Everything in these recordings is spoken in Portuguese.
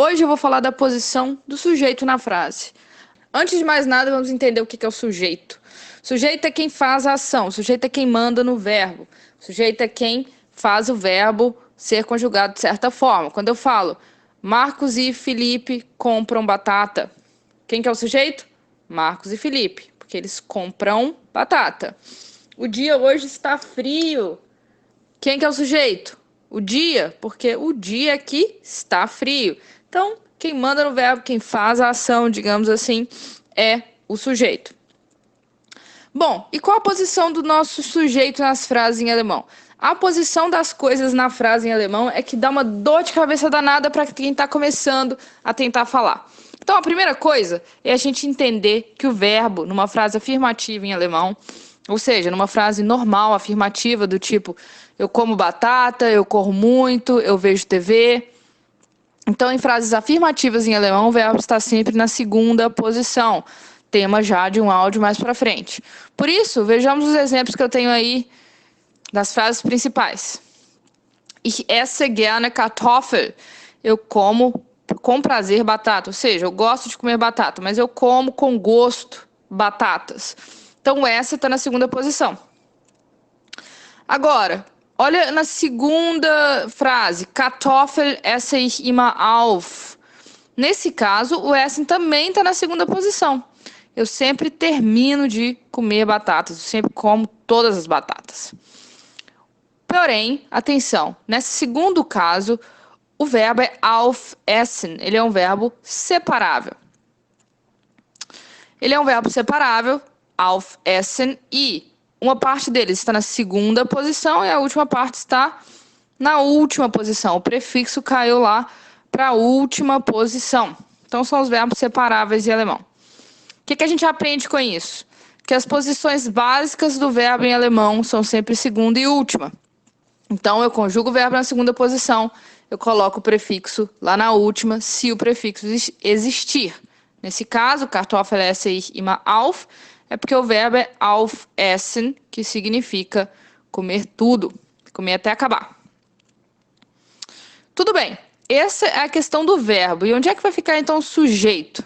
Hoje eu vou falar da posição do sujeito na frase. Antes de mais nada, vamos entender o que é o sujeito. O sujeito é quem faz a ação, o sujeito é quem manda no verbo, o sujeito é quem faz o verbo ser conjugado de certa forma. Quando eu falo Marcos e Felipe compram batata, quem que é o sujeito? Marcos e Felipe, porque eles compram batata. O dia hoje está frio. Quem que é o sujeito? O dia, porque o dia aqui está frio. Então, quem manda no verbo, quem faz a ação, digamos assim, é o sujeito. Bom, e qual a posição do nosso sujeito nas frases em alemão? A posição das coisas na frase em alemão é que dá uma dor de cabeça danada para quem está começando a tentar falar. Então, a primeira coisa é a gente entender que o verbo, numa frase afirmativa em alemão, ou seja, numa frase normal, afirmativa, do tipo eu como batata, eu corro muito, eu vejo TV. Então, em frases afirmativas em alemão, o verbo está sempre na segunda posição. Tema já de um áudio mais para frente. Por isso, vejamos os exemplos que eu tenho aí das frases principais. Ich esse gerne Kartoffel. Eu como com prazer batata. Ou seja, eu gosto de comer batata, mas eu como com gosto batatas. Então, essa está na segunda posição. Agora, olha na segunda frase. Kartoffel esse ich immer auf. Nesse caso, o essen também está na segunda posição. Eu sempre termino de comer batatas. Eu sempre como todas as batatas. Porém, atenção, nesse segundo caso, o verbo é aufessen. Ele é um verbo separável. Ele é um verbo separável, aufessen, e uma parte dele está na segunda posição e a última parte está na última posição. O prefixo caiu lá para a última posição. Então, são os verbos separáveis em alemão. O que a gente aprende com isso? Que as posições básicas do verbo em alemão são sempre segunda e última. Então, eu conjugo o verbo na segunda posição, eu coloco o prefixo lá na última, se o prefixo existir. Nesse caso, Kartoffel esse ich immer auf, é porque o verbo é aufessen, que significa comer tudo, comer até acabar. Tudo bem, essa é a questão do verbo. E onde é que vai ficar, então, o sujeito?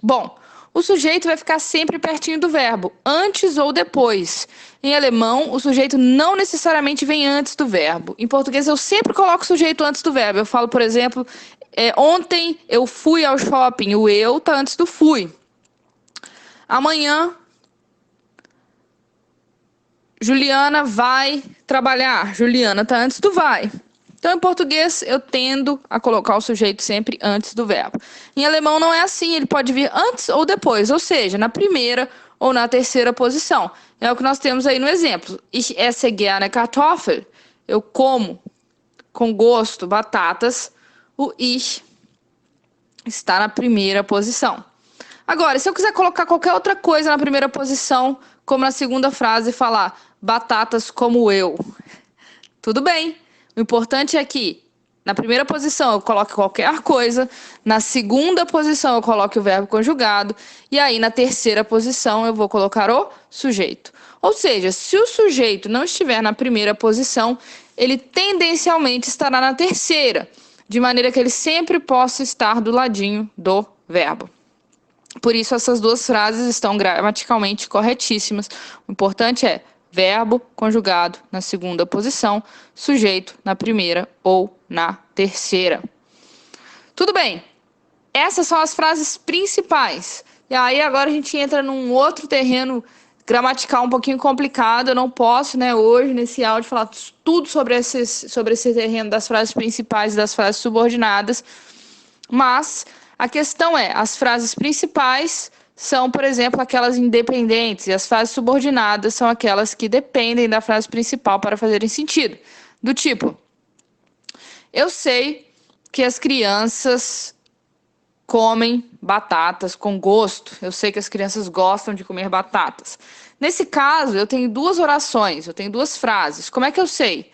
Bom, o sujeito vai ficar sempre pertinho do verbo, antes ou depois. Em alemão, o sujeito não necessariamente vem antes do verbo. Em português, eu sempre coloco o sujeito antes do verbo. Eu falo, por exemplo, ontem eu fui ao shopping. O eu está antes do fui. Amanhã, Juliana vai trabalhar. Juliana está antes do vai. Então, em português, eu tendo a colocar o sujeito sempre antes do verbo. Em alemão não é assim, ele pode vir antes ou depois, ou seja, na primeira ou na terceira posição. É o que nós temos aí no exemplo. Ich esse gerne Kartoffel. Eu como com gosto batatas. O ich está na primeira posição. Agora, se eu quiser colocar qualquer outra coisa na primeira posição, como na segunda frase, e falar batatas como eu, tudo bem. O importante é que na primeira posição eu coloque qualquer coisa, na segunda posição eu coloque o verbo conjugado, e aí na terceira posição eu vou colocar o sujeito. Ou seja, se o sujeito não estiver na primeira posição, ele tendencialmente estará na terceira, de maneira que ele sempre possa estar do ladinho do verbo. Por isso, essas duas frases estão gramaticalmente corretíssimas. O importante é verbo conjugado na segunda posição, sujeito na primeira ou na terceira. Tudo bem, essas são as frases principais. E aí agora a gente entra num outro terreno gramatical um pouquinho complicado. Eu não posso, hoje, nesse áudio, falar tudo sobre esse terreno das frases principais e das frases subordinadas. Mas a questão é, as frases principais são, por exemplo, aquelas independentes, e as frases subordinadas são aquelas que dependem da frase principal para fazerem sentido. Do tipo, eu sei que as crianças comem batatas com gosto. Eu sei que as crianças gostam de comer batatas. Nesse caso, eu tenho duas orações, eu tenho duas frases. Como é que eu sei?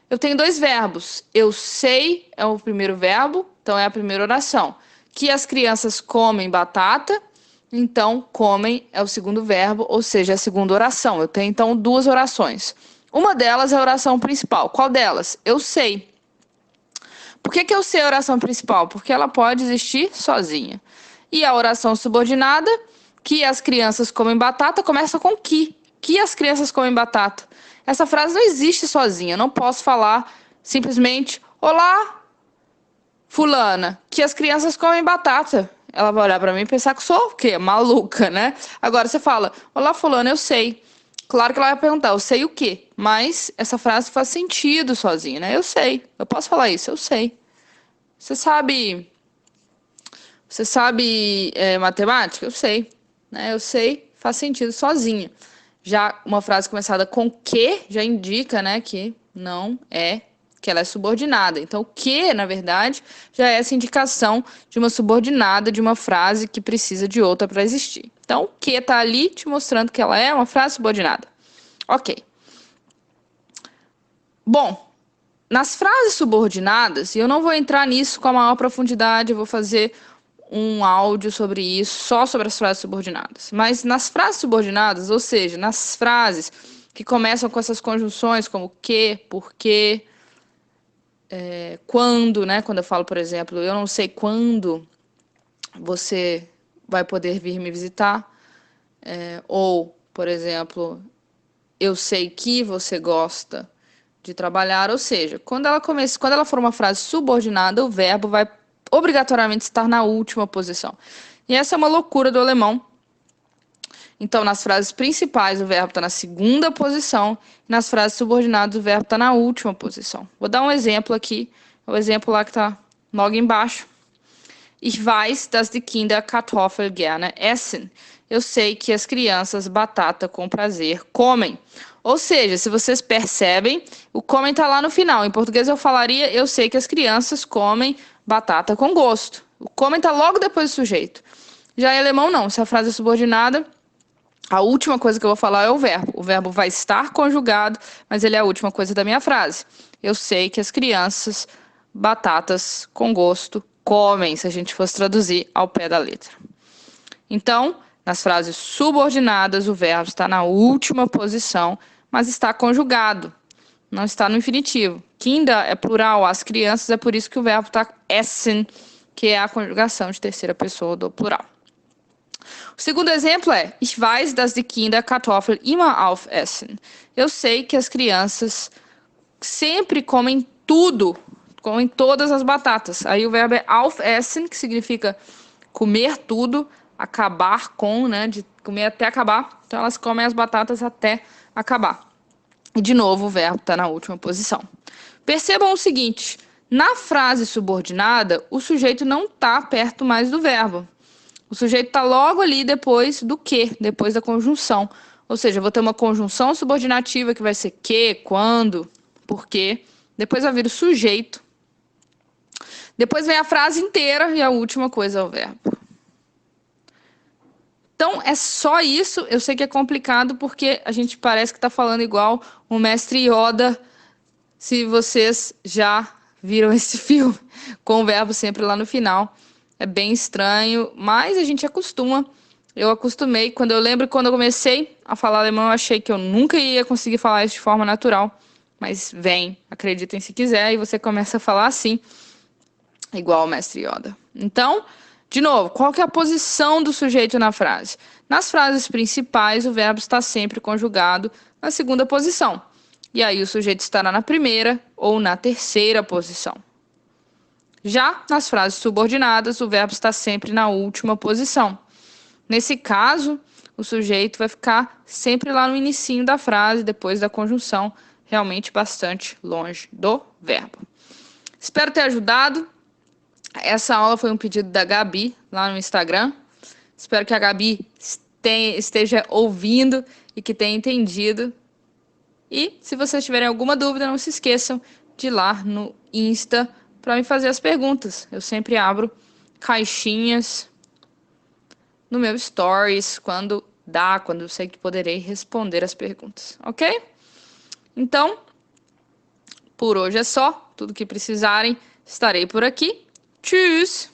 Eu tenho dois verbos. Eu sei é o primeiro verbo, então é a primeira oração. Que as crianças comem batata, então comem é o segundo verbo, ou seja, a segunda oração. Eu tenho então duas orações. Uma delas é a oração principal. Qual delas? Eu sei. Por que eu sei a oração principal? Porque ela pode existir sozinha. E a oração subordinada, que as crianças comem batata, começa com que. Que as crianças comem batata. Essa frase não existe sozinha. Eu não posso falar simplesmente, olá, fulana, que as crianças comem batata. Ela vai olhar pra mim e pensar que sou o quê? Maluca, né? Agora você fala, olá, fulana, eu sei. Claro que ela vai perguntar, eu sei o quê? Mas essa frase faz sentido sozinha, né? Eu sei. Eu posso falar isso, eu sei. Você sabe. Você sabe matemática? Eu sei. Né? Eu sei, faz sentido sozinha. Já uma frase começada com que já indica, né, que não é, que ela é subordinada. Então, o que, na verdade, já é essa indicação de uma subordinada de uma frase que precisa de outra para existir. Então, o que está ali te mostrando que ela é uma frase subordinada. Ok. Bom, nas frases subordinadas, e eu não vou entrar nisso com a maior profundidade, eu vou fazer um áudio sobre isso, só sobre as frases subordinadas. Mas nas frases subordinadas, ou seja, nas frases que começam com essas conjunções como que, porque, quando, né? Quando eu falo, por exemplo, eu não sei quando você vai poder vir me visitar, ou, por exemplo, eu sei que você gosta de trabalhar, ou seja, quando ela for uma frase subordinada, o verbo vai obrigatoriamente estar na última posição. E essa é uma loucura do alemão. Então, nas frases principais, o verbo está na segunda posição, e nas frases subordinadas, o verbo está na última posição. Vou dar um exemplo aqui, o exemplo lá que está logo embaixo. Ich weiß, dass die Kinder Kartoffel gerne essen. Eu sei que as crianças batata com prazer comem. Ou seja, se vocês percebem, o comem está lá no final. Em português eu falaria, eu sei que as crianças comem batata com gosto. O comem está logo depois do sujeito. Já em alemão não, se a frase é subordinada, a última coisa que eu vou falar é o verbo. O verbo vai estar conjugado, mas ele é a última coisa da minha frase. Eu sei que as crianças batatas com gosto comem, se a gente fosse traduzir ao pé da letra. Então, nas frases subordinadas, o verbo está na última posição, mas está conjugado, não está no infinitivo. Kinder é plural, as crianças, é por isso que o verbo está essen, que é a conjugação de terceira pessoa do plural. O segundo exemplo é Ich weiß, dass die Kinder Kartoffeln immer aufessen. Eu sei que as crianças sempre comem tudo, comem todas as batatas. Aí o verbo é aufessen, que significa comer tudo, acabar com, né, de comer até acabar. Então elas comem as batatas até acabar. E de novo o verbo está na última posição. Percebam o seguinte, na frase subordinada, o sujeito não está perto mais do verbo. O sujeito está logo ali depois do que, depois da conjunção. Ou seja, eu vou ter uma conjunção subordinativa que vai ser que, quando, por quê. Depois vai vir o sujeito. Depois vem a frase inteira e a última coisa é o verbo. Então, é só isso. Eu sei que é complicado porque a gente parece que está falando igual o mestre Yoda, se vocês já viram esse filme, com o verbo sempre lá no final. É bem estranho, mas a gente acostuma. Eu acostumei. Quando eu comecei a falar alemão, eu achei que eu nunca ia conseguir falar isso de forma natural. Mas vem, acreditem se quiser, e você começa a falar assim, igual o mestre Yoda. Então, de novo, qual que é a posição do sujeito na frase? Nas frases principais, o verbo está sempre conjugado na segunda posição. E aí o sujeito estará na primeira ou na terceira posição. Já nas frases subordinadas, o verbo está sempre na última posição. Nesse caso, o sujeito vai ficar sempre lá no inicinho da frase, depois da conjunção, realmente bastante longe do verbo. Espero ter ajudado. Essa aula foi um pedido da Gabi, lá no Instagram. Espero que a Gabi esteja ouvindo e que tenha entendido. E, se vocês tiverem alguma dúvida, não se esqueçam de ir lá no Insta para me fazer as perguntas. Eu sempre abro caixinhas no meu Stories, quando eu sei que poderei responder as perguntas, ok? Então, por hoje é só. Tudo que precisarem, estarei por aqui. Tschüss!